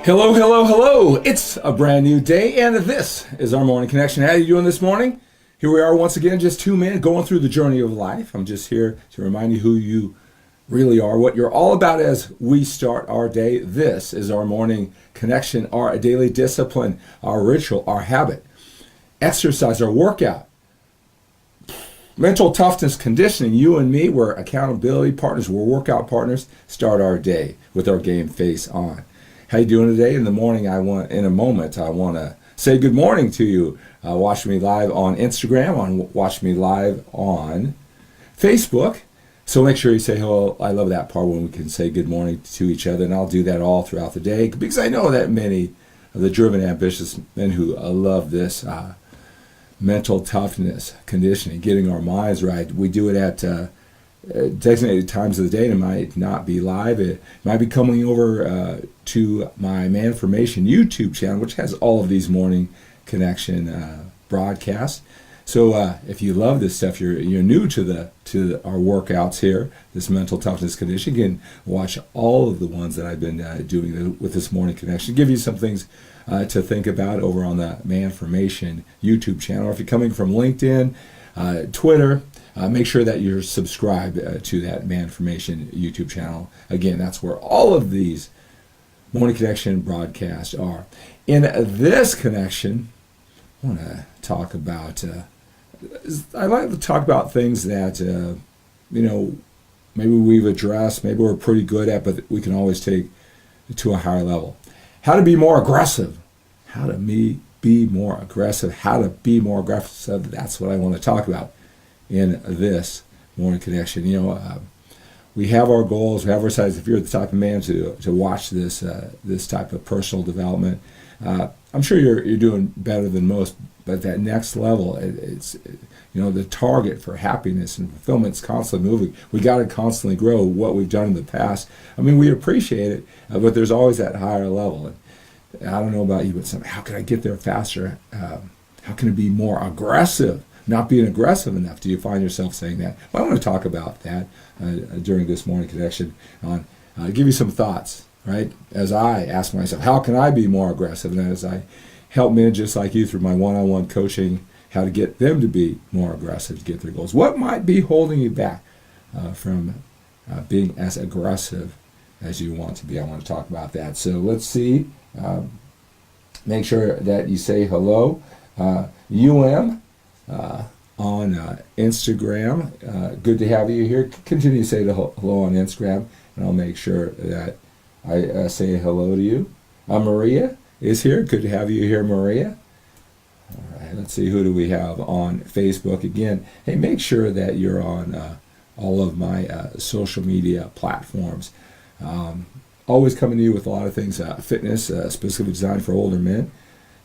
Hello, hello, hello. It's a brand new day, and this is our morning connection. How are you doing this morning? Here we are once again, just 2 men going through the journey of life. I'm just here to remind you who you really are, what you're all about as we start our day. This is our morning connection, our daily discipline, our ritual, our habit, exercise, our workout, mental toughness, conditioning. You and me, we're accountability partners, we're workout partners. Start our day with our game face on. How you doing today? In the morning, I want to say good morning to you. Watch me live on Instagram, watch me live on Facebook. So make sure you say hello. I love that part when we can say good morning to each other, and I'll do that all throughout the day because I know that many of the driven, ambitious men who love this mental toughness, conditioning, getting our minds right. We do it at designated times of the day. It might not be live. It might be coming over to my Manformation YouTube channel, which has all of these morning connection broadcasts. So if you love this stuff, you're new to our workouts here, this mental toughness condition, you can watch all of the ones that I've been doing with this morning connection. Give you some things to think about over on the Manformation YouTube channel. Or if you're coming from LinkedIn, Twitter, make sure that you're subscribed to that Manformation YouTube channel. Again, that's where all of these morning connection broadcasts are. In this connection, I want to talk about. I like to talk about things that maybe we've addressed, maybe we're pretty good at, but we can always take to a higher level. How to be more aggressive. How to be more aggressive. How to be more aggressive. That's what I want to talk about in this morning connection. We have our goals, we have our sides. If you're the type of man to watch this type of personal development, I'm sure you're doing better than most. But that next level, it's the target for happiness and fulfillment is constantly moving. We got to constantly grow what we've done in the past. I mean, we appreciate it, but there's always that higher level. And I don't know about you, but how can I get there faster? How can it be more aggressive? Not being aggressive enough. Do you find yourself saying that? Well, I want to talk about that during this morning connection. Give you some thoughts, right? As I ask myself, how can I be more aggressive? And as I help men just like you through my one-on-one coaching, how to get them to be more aggressive to get their goals. What might be holding you back from being as aggressive as you want to be? I want to talk about that. So let's see. Make sure that you say hello. On Instagram. Good to have you here. Continue to say hello on Instagram, and I'll make sure that I say hello to you. Maria is here. Good to have you here, Maria. All right, let's see, who do we have on Facebook again? Hey, make sure that you're on all of my social media platforms. Always coming to you with a lot of things, fitness, specifically designed for older men.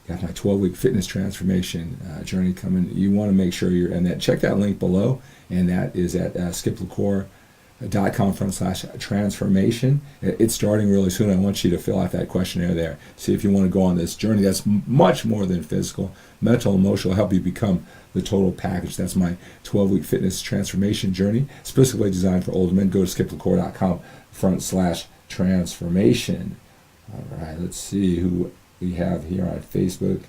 Got my 12-week fitness transformation journey coming. You want to make sure you're in that. Check that link below, and that is at skiplacour.com/transformation. It's starting really soon. I want you to fill out that questionnaire there. See if you want to go on this journey. That's much more than physical, mental, emotional. Help you become the total package. That's my 12-week fitness transformation journey, specifically designed for older men. Go to skiplacour.com/transformation. All right, let's see who we have here on Facebook.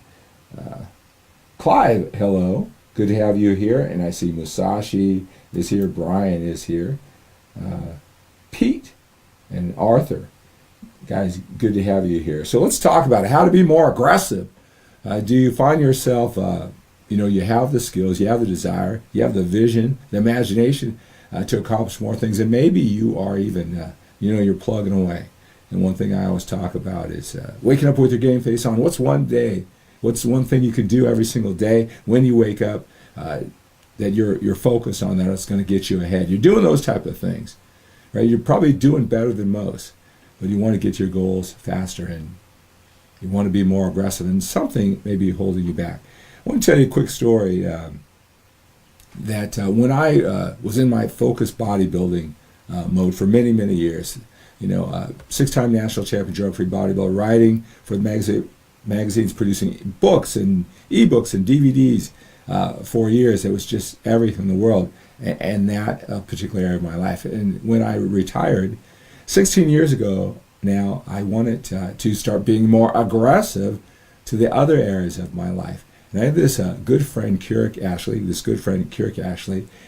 Clive, hello. Good to have you here. And I see Musashi is here. Brian is here. Pete and Arthur. Guys, good to have you here. So let's talk about how to be more aggressive. Do you find yourself, you have the skills, you have the desire, you have the vision, the imagination to accomplish more things, and maybe you are even, you're plugging away. And one thing I always talk about is waking up with your game face on. What's one thing you can do every single day when you wake up that you're focused on that it's going to get you ahead? You're doing those type of things, right? You're probably doing better than most, but you want to get your goals faster and you want to be more aggressive, and something may be holding you back. I want to tell you a quick story that when I was in my focused bodybuilding mode for many, many years, 6-time national champion drug-free bodybuilder, writing for the magazines, producing books and ebooks and DVDs for years. It was just everything in the world, and that particular area of my life. And when I retired 16 years ago, now I wanted to start being more aggressive to the other areas of my life. And I had this good friend, Keurig Ashley,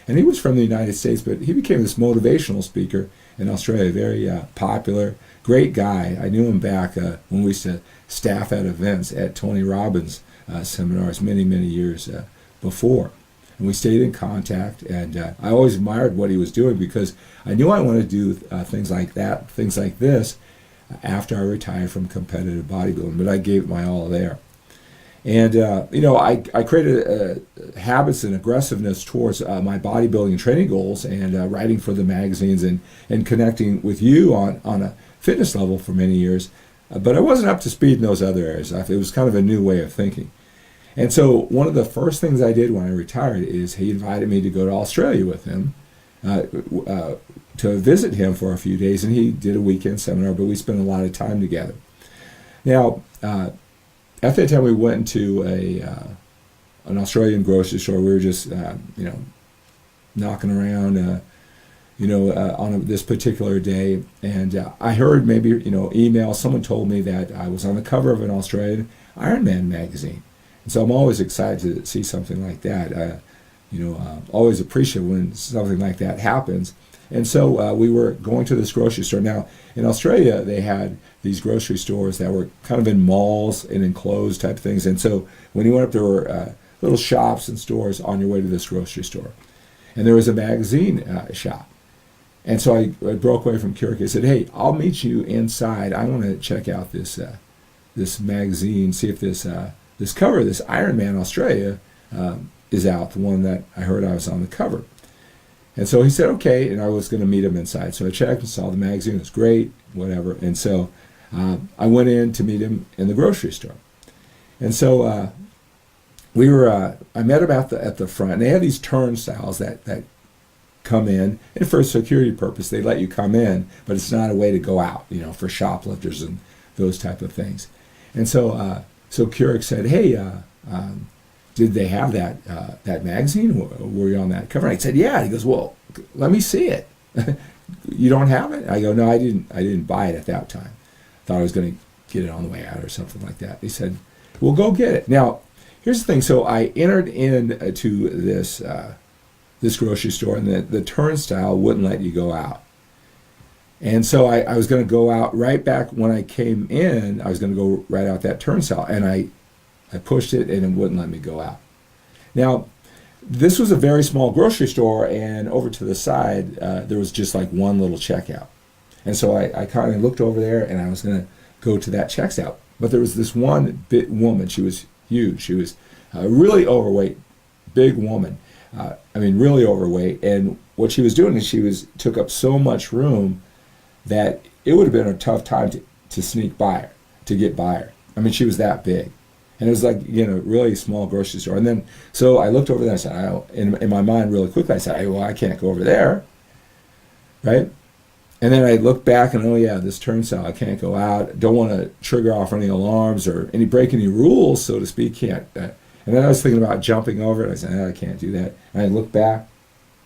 and he was from the United States, but he became this motivational speaker in Australia, very popular, great guy. I knew him back when we used to staff at events at Tony Robbins seminars many, many years before. And we stayed in contact, and I always admired what he was doing because I knew I wanted to do things like that, things like this, after I retired from competitive bodybuilding, but I gave it my all there. And, I created habits and aggressiveness towards my bodybuilding training goals and writing for the magazines and connecting with you on a fitness level for many years. But I wasn't up to speed in those other areas. It was kind of a new way of thinking. And so one of the first things I did when I retired is he invited me to go to Australia with him to visit him for a few days. And he did a weekend seminar, but we spent a lot of time together. Now, at that time, we went into an Australian grocery store. We were just, knocking around, on this particular day. And I heard maybe, email. Someone told me that I was on the cover of an Australian Ironman magazine. And so I'm always excited to see something like that. Always appreciate when something like that happens. And so we were going to this grocery store. Now, in Australia, they had these grocery stores that were kind of in malls and enclosed type things. And so when you went up, there were little shops and stores on your way to this grocery store. And there was a magazine shop. And so I broke away from Keurig. I said, hey, I'll meet you inside. I want to check out this magazine, see if this cover, this Ironman Australia, is out, the one that I heard I was on the cover. And so he said, okay, and I was going to meet him inside. So I checked and saw the magazine. It was great, whatever. And so I went in to meet him in the grocery store. And so I met him at the front. And they had these turnstiles that come in. And for a security purpose, they let you come in, but it's not a way to go out, for shoplifters and those type of things. And so Keurig said, hey, did they have that magazine? Were you on that cover? And I said, yeah. He goes, well, let me see it. You don't have it? I go, no, I didn't buy it at that time. Thought I was going to get it on the way out or something like that. He said, well, go get it. Now, here's the thing. So I entered into this grocery store, and the turnstile wouldn't let you go out. And so I was going to go out right back when I came in. I was going to go right out that turnstile, and I pushed it, and it wouldn't let me go out. Now, this was a very small grocery store, and over to the side, there was just like one little checkout. And so I kind of looked over there, and I was going to go to that checkout. But there was this one bit woman. She was huge. She was really overweight, big woman. Really overweight. And what she was doing is took up so much room that it would have been a tough time to sneak by her, to get by her. She was that big. And it was like, really small grocery store. And then, so I looked over there and I said, in my mind really quickly, I said, well, I can't go over there, right? And then I looked back and, oh yeah, this turnstile, I can't go out. Don't want to trigger off any alarms or break any rules, so to speak. Can't. And then I was thinking about jumping over it. I said, I can't do that. And I looked back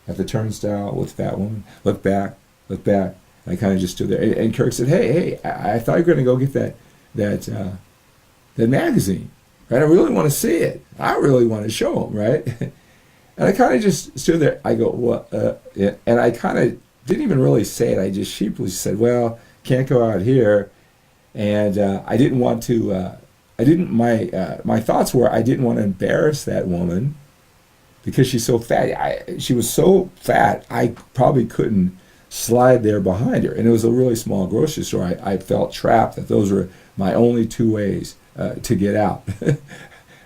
at the turnstile with the fat woman, looked back. And I kind of just stood there. And Kirk said, hey, I thought you were going to go get that magazine. Right? I really want to see it. I really want to show him, right? And I kind of just stood there. I go, what? Yeah. And I kind of didn't even really say it. I just sheepishly said, well, can't go out here. And I didn't want to, my thoughts were I didn't want to embarrass that woman because she's so fat. She was so fat, I probably couldn't slide there behind her. And it was a really small grocery store. I felt trapped that those were my only two ways to get out,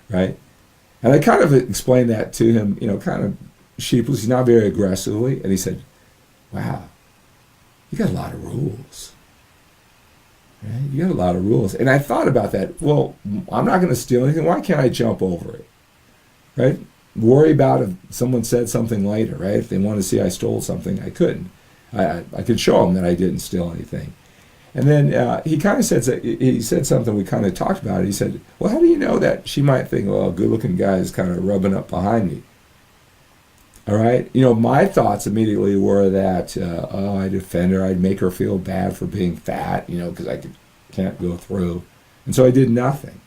right? And I kind of explained that to him, kind of sheepishly, not very aggressively. And he said, wow, you got a lot of rules, right? You got a lot of rules. And I thought about that. Well, I'm not going to steal anything. Why can't I jump over it, right? Worry about if someone said something later, right? If they want to see I stole something, I couldn't. I could show them that I didn't steal anything. And then he kind of said something, we kind of talked about it. He said, well, how do you know that she might think, well, a good-looking guy is kind of rubbing up behind me? All right. My thoughts immediately were that, oh, I'd offend her. I'd make her feel bad for being fat, because can't go through. And so I did nothing.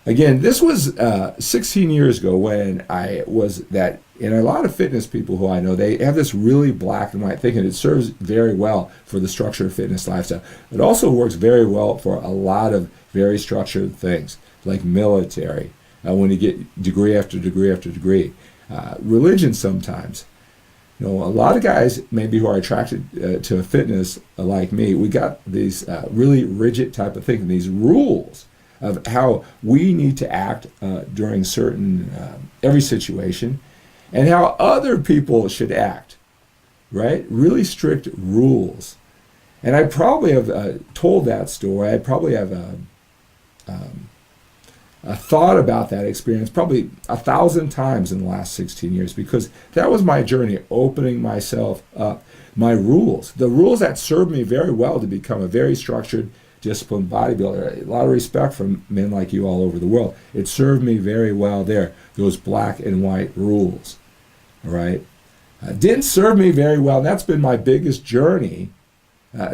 Again, this was 16 years ago when I was that, and a lot of fitness people who I know, they have this really black and white thinking. It serves very well for the structured fitness lifestyle. It also works very well for a lot of very structured things, like military, when you get degree after degree after degree. Religion sometimes. A lot of guys maybe who are attracted to fitness like me, we got these really rigid type of thinking, these rules of how we need to act during certain, every situation, and how other people should act, right? Really strict rules. And I probably have told that story. I probably have thought about that experience probably 1,000 times in the last 16 years, because that was my journey, opening myself up, my rules, the rules that served me very well to become a very structured, disciplined bodybuilder. A lot of respect from men like you all over the world. It served me very well there, those black and white rules, all right? Didn't serve me very well, and that's been my biggest journey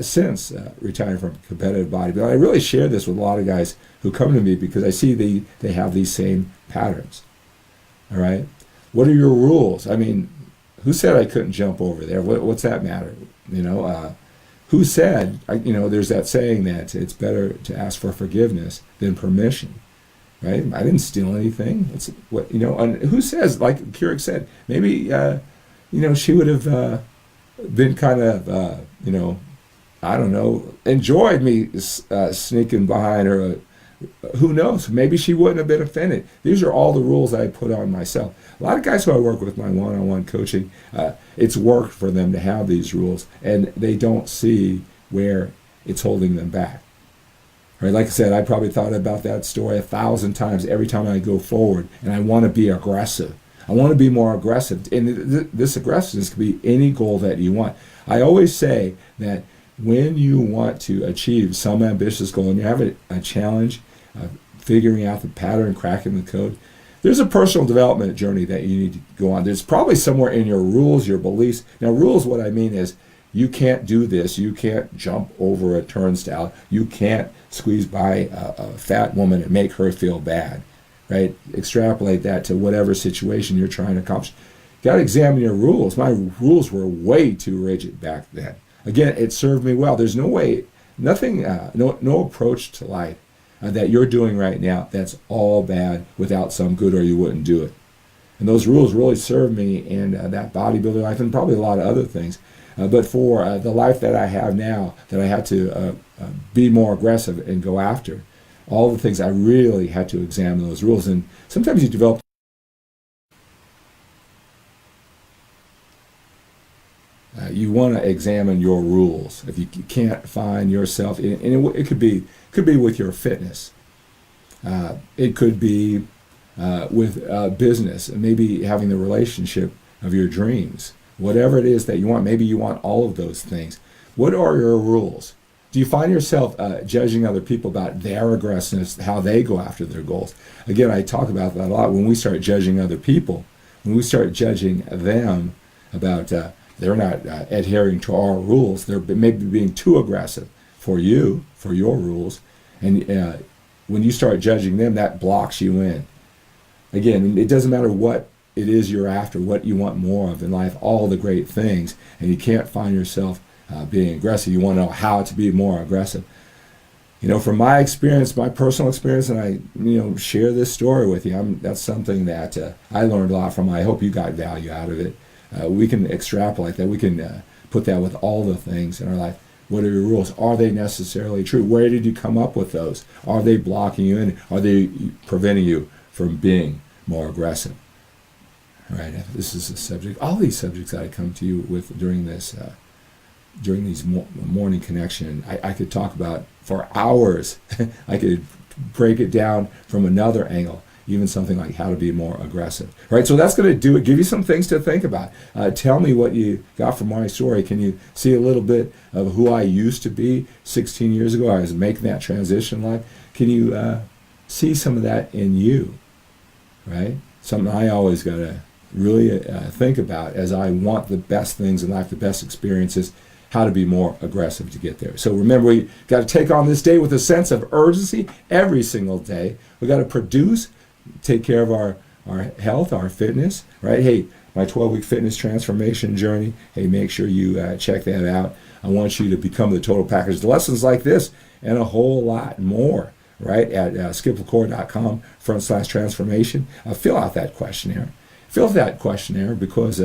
since retiring from competitive bodybuilding. I really share this with a lot of guys who come to me because I see they have these same patterns, all right? What are your rules? I mean, who said I couldn't jump over there? What's that matter? Who said, there's that saying that it's better to ask for forgiveness than permission, right? I didn't steal anything. It's what, and who says, like Keurig said, maybe, she would have been kind of, I don't know, enjoyed me sneaking behind her. Who knows? Maybe she wouldn't have been offended. These are all the rules I put on myself. A lot of guys who I work with, my one-on-one coaching, it's worked for them to have these rules, and they don't see where it's holding them back. Right? Like I said, I probably thought about that story 1,000 times every time I go forward, and I want to be aggressive. I want to be more aggressive, and this aggressiveness can be any goal that you want. I always say that when you want to achieve some ambitious goal and you have a challenge, figuring out the pattern, cracking the code, there's a personal development journey that you need to go on. There's probably somewhere in your rules, your beliefs. Now, rules, what I mean is you can't do this. You can't jump over a turnstile. You can't squeeze by a fat woman and make her feel bad, right? Extrapolate that to whatever situation you're trying to accomplish. Got to examine your rules. My rules were way too rigid back then. Again, it served me well. There's no way, nothing, no approach to life that you're doing right now that's all bad without some good, or you wouldn't do it. And those rules really served me in that bodybuilder life and probably a lot of other things. But for the life that I have now, that I had to be more aggressive and go after, all the things I really had to examine those rules. And sometimes you develop you want to examine your rules. If you can't find yourself, and it could be with your fitness. It could be with business, and maybe having the relationship of your dreams. Whatever it is that you want, maybe you want all of those things. What are your rules? Do you find yourself judging other people about their aggressiveness, how they go after their goals? Again, I talk about that a lot. When we start judging other people, when we start judging them about they're not adhering to our rules, they're maybe being too aggressive for you, for your rules, and when you start judging them, that blocks you in. Again, it doesn't matter what it is you're after, what you want more of in life, all the great things, and you can't find yourself being aggressive. You want to know how to be more aggressive. From my experience, my personal experience, and I, share this story with you. That's something that I learned a lot from. I hope you got value out of it. We can extrapolate that. We can put that with all the things in our life. What are your rules? Are they necessarily true? Where did you come up with those? Are they blocking you in? Are they preventing you from being more aggressive? All right. This is a subject. All these subjects that I come to you with during this, during these morning connection, I could talk about for hours. I could break it down from another angle. Even something like how to be more aggressive. Right, so that's going to do it. Give you some things to think about. Tell me what you got from my story. Can you see a little bit of who I used to be 16 years ago? I was making that transition life. Can you see some of that in you? Right, something I always got to really think about as I want the best things in life, the best experiences, how to be more aggressive to get there. So remember, we got to take on this day with a sense of urgency every single day. We got to produce, take care of our health, our fitness, right? Hey, my 12-week fitness transformation journey, hey, make sure you check that out. I want you to become the total package. Lessons like this and a whole lot more, right, at skiplecor.com/transformation. Fill out that questionnaire. Fill out that questionnaire because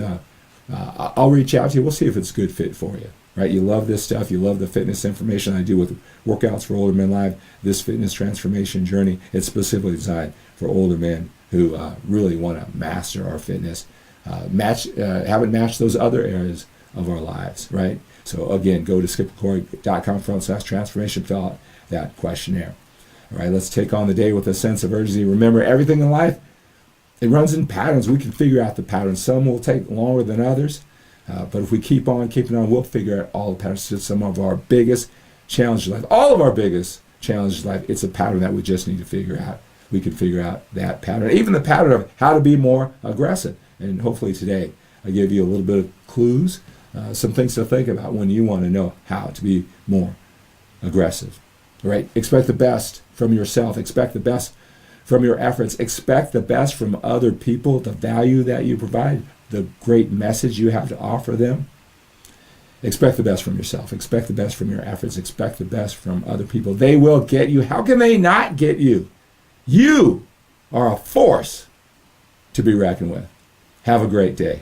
I'll reach out to you. We'll see if it's a good fit for you, right? You love this stuff. You love the fitness information I do with Workouts for Older Men Live. This fitness transformation journey, it's specifically designed for older men who really want to master our fitness, haven't matched those other areas of our lives, right? So again, go to skiplecor.com/transformation, fill out that questionnaire. All right, let's take on the day with a sense of urgency. Remember, everything in life, it runs in patterns. We can figure out the patterns. Some will take longer than others, but if we keep on keeping on, we'll figure out all the patterns. It's some of our biggest challenges in life, all of our biggest challenges in life. It's a pattern that we just need to figure out. We can figure out that pattern, even the pattern of how to be more aggressive. And hopefully today I give you a little bit of clues, some things to think about when you want to know how to be more aggressive. Right? Expect the best from yourself. Expect the best from your efforts. Expect the best from other people, the value that you provide, the great message you have to offer them. Expect the best from yourself. Expect the best from your efforts. Expect the best from other people. They will get you. How can they not get you? You are a force to be reckoned with. Have a great day.